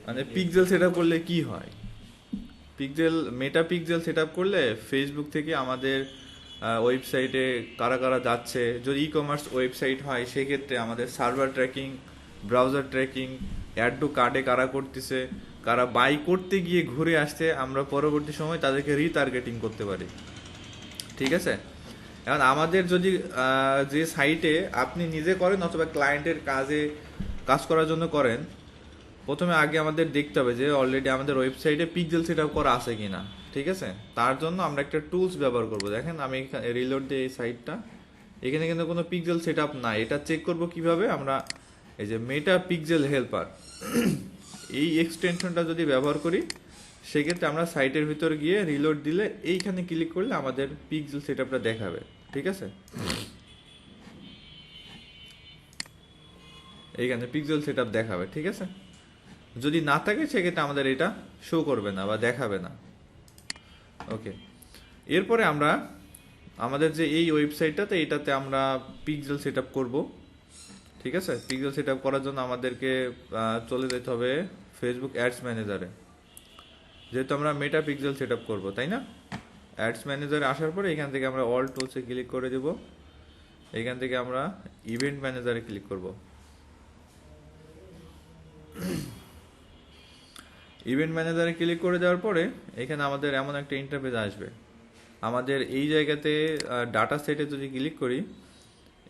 মানে pixel setup করলে কি হয়, পিক্সেল মেটা পিক্সেল সেটআপ করলে ফেসবুক থেকে আমাদের ওয়েবসাইটে কারা কারা যাচ্ছে, যদি ই কমার্স ওয়েবসাইট হয় সেক্ষেত্রে আমাদের server tracking, browser tracking, add to কার্টে কারা করতেছে, কারা বাই করতে গিয়ে ঘুরে আসছে, আমরা পরবর্তী সময় তাদেরকে রিটার্গেটিং করতে পারি। ঠিক আছে, এখন আমাদের যদি যে সাইটে আপনি নিজে করেন অথবা ক্লায়েন্টের কাজ করার জন্য করেন, প্রথমে আগে আমাদের দেখতে হবে যে অলরেডি আমাদের ওয়েবসাইটে পিক্সেল সেট আপ করা আছে কিনা। ঠিক আছে, তার জন্য আমরা একটা টুলস ব্যবহার করব। দেখেন আমি রিলোড দিয়ে এই সাইটটা, এখানে কিন্তু কোনো পিক্সেল সেট আপ নাই। এটা চেক করব কিভাবে, আমরা এই যে মেটা পিক্সেল হেল্পার এই এক্সটেনশনটা যদি ব্যবহার করি, সেক্ষেত্রে আমরা সাইটের ভিতর গিয়ে রিলোড দিলে এইখানে ক্লিক করলে আমাদের পিক্সেল সেট আপটা দেখাবে। ঠিক আছে, এইখানে পিক্সেল সেট আপ দেখাবে। ঠিক আছে, যদি না থাকে সেক্ষেত্রে আমাদের এটা শো করবে না বা দেখাবে না। ওকে, এরপরে আমরা আমাদের যে এই ওয়েবসাইটটাতে এটাতে আমরা পিক্সেল সেট আপ করবো। ঠিক আছে, পিক্সেল সেট আপ করার জন্য আমাদেরকে চলে যেতে হবে ফেসবুক অ্যাডস ম্যানেজারে, যেহেতু আমরা মেটা পিক্সেল সেট আপ করবো, তাই না। অ্যাডস ম্যানেজারে আসার পরে এখান থেকে আমরা অল টুলসে ক্লিক করে দেব, এখান থেকে আমরা ইভেন্ট ম্যানেজারে ক্লিক করব। ইভেন্ট ম্যানেজারে ক্লিক করে দেওয়ার পরে এখানে আমাদের এমন একটা ইন্টারফেস আসবে। আমাদের এই জায়গাতে ডাটা সেটে যদি ক্লিক করি,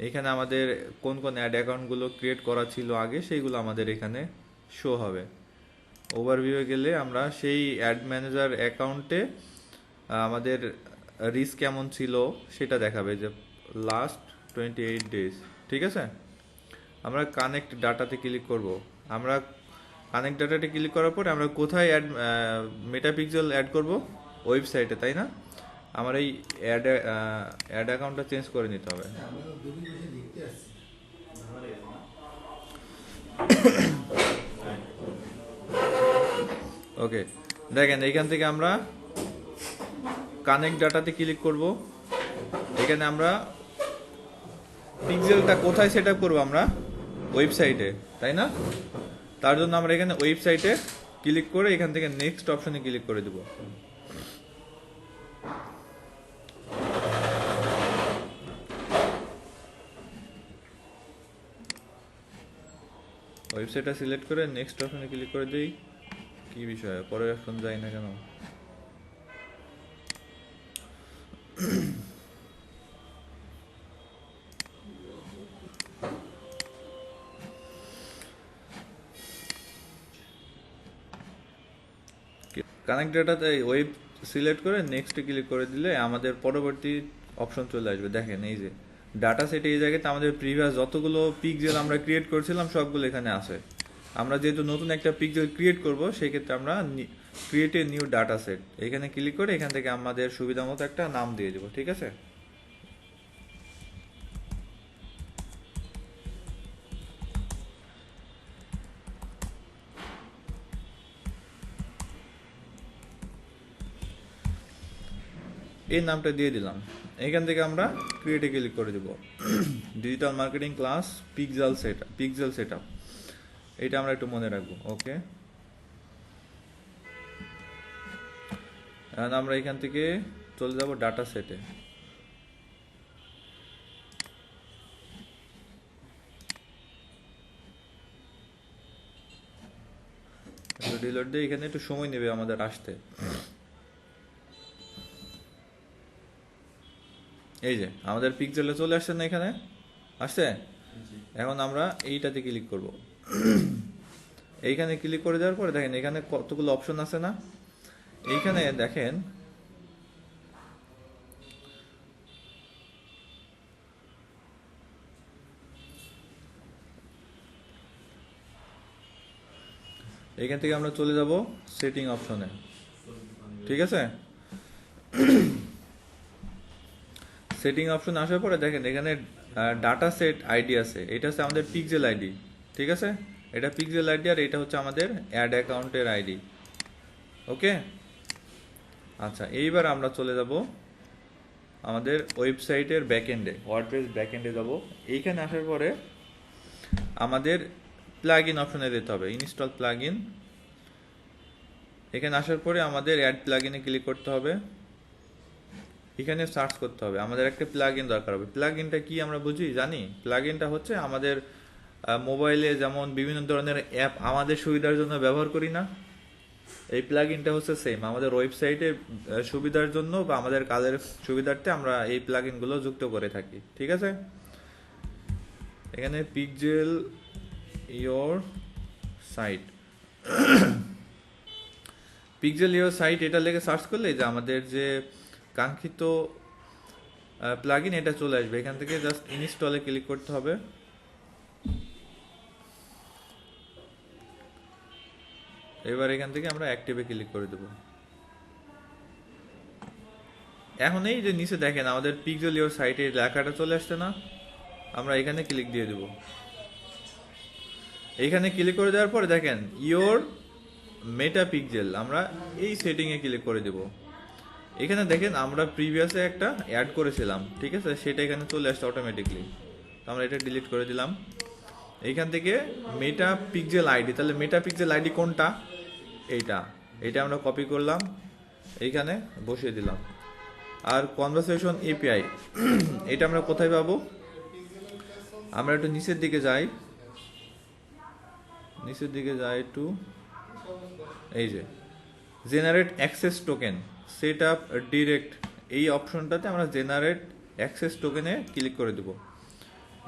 এখানে আমাদের কোন কোন অ্যাড অ্যাকাউন্টগুলো ক্রিয়েট করা ছিল আগে সেইগুলো আমাদের এখানে শো হবে। ওভারভিউয়ে গেলে আমরা সেই অ্যাড ম্যানেজার অ্যাকাউন্টে আমাদের রিস্ক কেমন ছিল সেটা দেখাবে, যে লাস্ট 28 ডেজ। ঠিক আছে, আমরা কানেক্ট ডাটাতে ক্লিক করব। আমরা কানেক্ট ডাটাতে ক্লিক করার পরে আমরা কোথায় মেটাপিক্সেল অ্যাড করব, ওয়েবসাইটে, তাই না। আমার এই অ্যাড অ্যাকাউন্টটা চেঞ্জ করে নিতে হবে। ওকে, দেখেন এইখান থেকে আমরা কানেক্ট ডাটাতে ক্লিক করব। এখানে আমরা পিক্সেলটা কোথায় সেট আপ করবো, আমরা ওয়েবসাইটে, তাই না। তার জন্য আমরা এখানে ওয়েবসাইটে ক্লিক করে এখান থেকে নেক্সট অপশনে ক্লিক করে দেব। ওয়েবসাইটটা সিলেক্ট করে নেক্সট অপশনে ক্লিক করে দিই। কি বিষয়, পরের অপশন যায় না কেন। কানেক্ট ডাটাতে ওয়েব সিলেক্ট করে নেক্সটে ক্লিক করে দিলে আমাদের পরবর্তী অপশন চলে আসবে। দেখেন এই যে ডাটা সেট, এই জায়গাতে আমাদের প্রিভিয়াস যতগুলো পিক্সেল আমরা ক্রিয়েট করেছিলাম সবগুলো এখানে আছে। আমরা যেহেতু নতুন একটা পিক্সেল ক্রিয়েট করব, সেই ক্ষেত্রে আমরা create a new data set এখানে ক্লিক করে এখান থেকে আমাদের সুবিধা মতো একটা নাম দিয়ে দেবো। ঠিক আছে, এই নামটা দিয়ে দিলাম। এখান থেকে আমরা ক্রিয়েটে ক্লিক করে দেব। Digital marketing class pixel setup, এটা আমরা একটু মনে রাখবো। ওকে, এখন আমরা এখান থেকে চলে যাব ডাটা সেটে। রিলোড দিয়ে এখানে একটু সময় নেবে আমাদের আসতে। এই যে আমাদের পিক্সেলে চলে আসছে না, এখানে আসছে। এখন আমরা এইটাতে ক্লিক করব। এইখানে ক্লিক করে দেওয়ার পরে দেখেন এখানে কতগুলো অপশন আছে না। এইখানে দেখেন এখান থেকে আমরা চলে যাব সেটিং অপশনে। ঠিক আছে, সেটিং অপশন আসার পরে দেখেন এখানে ডাটা সেট আইডি আছে, এটা হচ্ছে আমাদের পিক্সেল আইডি। ঠিক আছে, এটা পিক্সেল আইডি আর এটা হচ্ছে আমাদের অ্যাড অ্যাকাউন্টের আইডি। ওকে, আচ্ছা এইবার আমরা চলে যাব আমাদের ওয়েবসাইটের ব্যাকএন্ডে, ওয়ার্ডপ্রেস ব্যাকএন্ডে যাব। এইখানে আসার পরে আমাদের প্লাগ ইন অপশনে যেতে হবে, ইনস্টল প্লাগ ইন। এখানে আসার পরে আমাদের অ্যাড প্লাগ ইনে ক্লিক করতে হবে, এখানে সার্চ করতে হবে, আমাদের একটা প্লাগ ইন দরকার হবে। প্লাগ ইনটা কি আমরা জানি? প্লাগ ইনটা হচ্ছে আমাদের মোবাইলে যেমন বিভিন্ন ধরনের অ্যাপ আমাদের সুবিধার জন্য ব্যবহার করি না, এই প্লাগ ইনটা হচ্ছে সেম আমাদের ওয়েবসাইটে সুবিধার জন্য বা আমাদের কাজের সুবিধার্থে আমরা এই প্লাগ ইনগুলো যুক্ত করে থাকি, ঠিক আছে। এখানে pixel your site, pixel your site এটা লেগে সার্চ করলে যে আমাদের যে কাঙ্ক্ষিত প্লাগ ইন এটা চলে আসবে। এখান থেকে জাস্ট ইনস্টলে ক্লিক করতে হবে। এবার এখান থেকে আমরা অ্যাক্টিভে ক্লিক করে দেব। এখন এই যে নিচে দেখেন আমাদের পিক্সেল ইওর সাইটে লেখাটা চলে আসছে না, আমরা এখানে ক্লিক দিয়ে দেব। এইখানে ক্লিক করে দেওয়ার পরে দেখেন ইওর মেটা পিক্সেল, আমরা এই সেটিংয়ে ক্লিক করে দেব। এখানে দেখেন আমরা প্রিভিয়াসে একটা অ্যাড করেছিলাম, ঠিক আছে, সেটা এখানে চলে আসছে অটোমেটিকলি। তো আমরা এটা ডিলিট করে দিলাম। এইখান থেকে মেটা পিক্সেল আইডি, তাহলে মেটা পিক্সেল আইডি কোনটা? এইটা আমরা কপি করলাম, এইখানে বসিয়ে দিলাম। আর কনভারসেশন এপিআই এটা আমরা কোথায় পাবো? আমরা একটু নিচের দিকে যাই একটু, এই যে generate access token set up direct, এই অপশনটাতে আমরা জেনারেট অ্যাক্সেস টোকেনে ক্লিক করে দেব।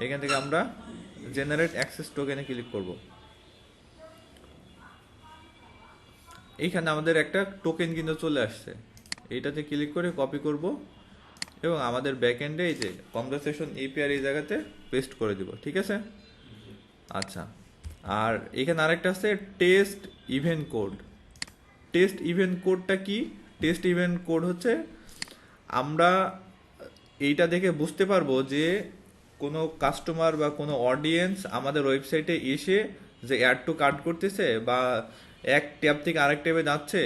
এখান থেকে আমরা জেনারেট অ্যাক্সেস টোকেনে ক্লিক করব। এইখানে আমাদের একটা টোকেন কিন্তু চলে আসছে, এইটাতে ক্লিক করে কপি করব এবং আমাদের ব্যাকএন্ডে এই যে কনভারসেশন এপিআই এই জায়গাতে পেস্ট করে দিব, ঠিক আছে। আচ্ছা, আর এখানে আরেকটা আছে test event code. Test event কোডটা কি? টেস্ট ইভেন্ট কোড হচ্ছে আমরা এইটা দেখে বুঝতে পারবো যে কোনো কাস্টমার বা কোনো অডিয়েন্স আমাদের ওয়েবসাইটে এসে যে অ্যাড টু কার্ট করতেছে বা এক ট্যাব থেকে আরেক ট্যাবে যাচ্ছে,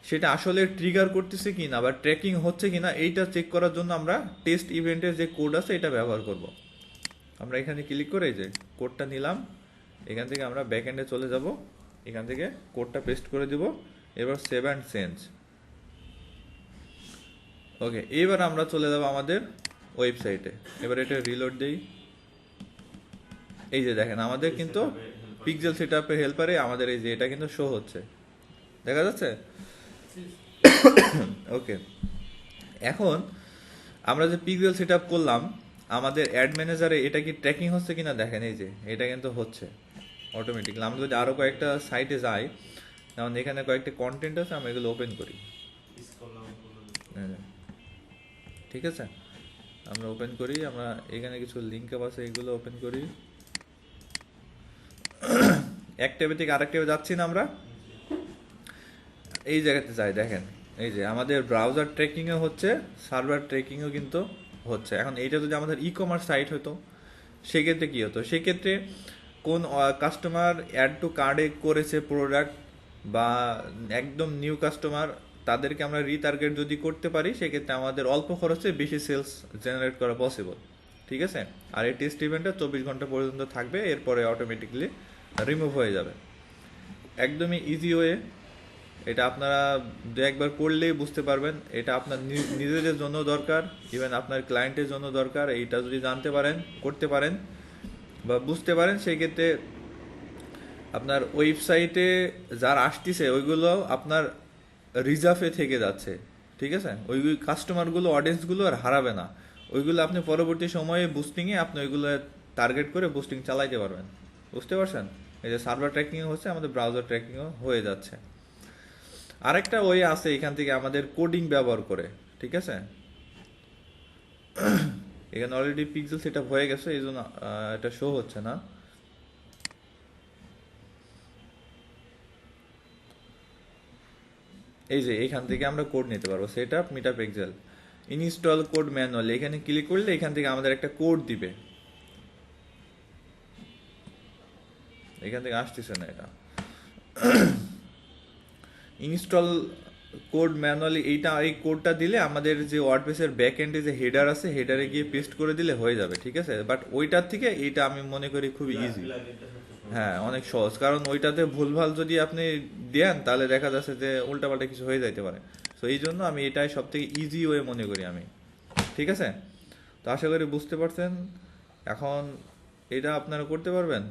সেটা আসলে ট্রিগার করতেছে কিনা বা ট্র্যাকিং হচ্ছে কিনা এইটা চেক করার জন্য আমরা টেস্ট ইভেন্টের যে কোড আছে এটা ব্যবহার করব। আমরা এখানে ক্লিক করে যে কোডটা নিলাম, এখান থেকে আমরা ব্যাকএন্ডে চলে যাব, এখান থেকে কোডটা পেস্ট করে দিব। এবার সেভ অ্যান্ড চেঞ্জ। ওকে, এবার আমরা চলে যাব আমাদের ওয়েবসাইটে। এবার এটা রিলোড দেই। এই যে দেখেন আমাদের কিন্তু পিক্সেল সেটআপের হেল্পারে আমাদের এই যে এটা কিন্তু শো হচ্ছে, দেখা যাচ্ছে। ওকে, এখন আমরা যে পিক্সেল সেটআপ করলাম আমাদের অ্যাড ম্যানেজারে এটা কি ট্র্যাকিং হচ্ছে কিনা দেখেন, এই যে এটা কিন্তু হচ্ছে অটোমেটিকলি। আমরা যদি আরো কয়েকটা সাইটে যাই, যেমন এখানে কয়েকটা কন্টেন্ট আছে, আমরা এগুলো ওপেন করি, ঠিক আছে। আমরা ওপেন করি, আমরা এখানে কিছু লিঙ্ক আপ আছে এগুলো ওপেন করি। এক ট্যাবে থেকে আরেক ট্যাবে যাচ্ছি না, আমরা এই জায়গাতে যাই, দেখেন এই যে আমাদের ব্রাউজার ট্র্যাকিংও হচ্ছে, সার্ভার ট্র্যাকিংও কিন্তু হচ্ছে। এখন এইটা যদি আমাদের ই কমার্স সাইট হতো সেক্ষেত্রে কি হতো? সেক্ষেত্রে কোন কাস্টমার অ্যাড টু কার্ডে করেছে প্রোডাক্ট বা একদম নিউ কাস্টমার, তাদেরকে আমরা রিটার্গেট যদি করতে পারি সেক্ষেত্রে আমাদের অল্প খরচে বেশি সেলস জেনারেট করা পসিবল, ঠিক আছে। আর এই টেস্ট ইভেন্টটা 24 ঘন্টা পর্যন্ত থাকবে, এরপরে অটোমেটিকলি রিমুভ হয়ে যাবে। একদমই ইজি ওয়ে, এটা আপনারা দু একবার করলেই বুঝতে পারবেন। এটা আপনার নিজেদের জন্য দরকার, ইভেন আপনার ক্লায়েন্টের জন্য দরকার। এইটা যদি জানতে পারেন, করতে পারেন বা বুঝতে পারেন, সেই ক্ষেত্রে আপনার ওয়েবসাইটে যারা আসতেছে ওইগুলো আপনার রিজার্ভে থেকে যাচ্ছে, ঠিক আছে। ওই কাস্টমারগুলো, অডিয়েন্সগুলো আর হারাবে না। ওইগুলো আপনি পরবর্তী সময়ে বুস্টিংয়ে আপনি ওইগুলো টার্গেট করে বুস্টিং চালাইতে পারবেন, বুঝতে পারছেন। এই যে সার্ভার ট্র্যাকিংও হচ্ছে, আমাদের ব্রাউজার ট্র্যাকিংও হয়ে যাচ্ছে। আরেকটা ওয়ে আছে এখান থেকে আমাদের কোডিং ব্যবহার করে, ঠিক আছে। এখানে অলরেডি পিক্সেল সেটআপ হয়ে গেছে, এই জন্য এটা শো হচ্ছে না। এই যে এখান থেকে আমরা কোড নিতে পারবো, সেটআপ মেটা পিক্সেল ইনস্টল কোড ম্যানুয়ালি। এখানে ক্লিক করলে এখান থেকে আমাদের একটা কোড দিবে, এখান থেকে আসতেছে না এটা। ইনস্টল কোড ম্যানুয়ালি, এই কোডটা দিলে আমাদের যে ওয়ার্ডপ্রেসের ব্যাক এন্ডে যে হেডার আছে হেডারে গিয়ে পেস্ট করে দিলে হয়ে যাবে, ঠিক আছে। বাট ওইটার থেকে এইটা আমি মনে করি খুবই ইজি। হ্যাঁ, অনেক সহজ, কারণ ওইটাতে ভুলভাল যদি আপনি দেন তাহলে দেখা যাচ্ছে যে উল্টাপাল্টা কিছু হয়ে যাইতে পারে। তো এই জন্য আমি এটাই সব থেকে ইজি ওয়ে মনে করি আমি। ঠিক আছে, তো আশা করি বুঝতে পারছেন। এখন এটা আপনারা করতে পারবেন।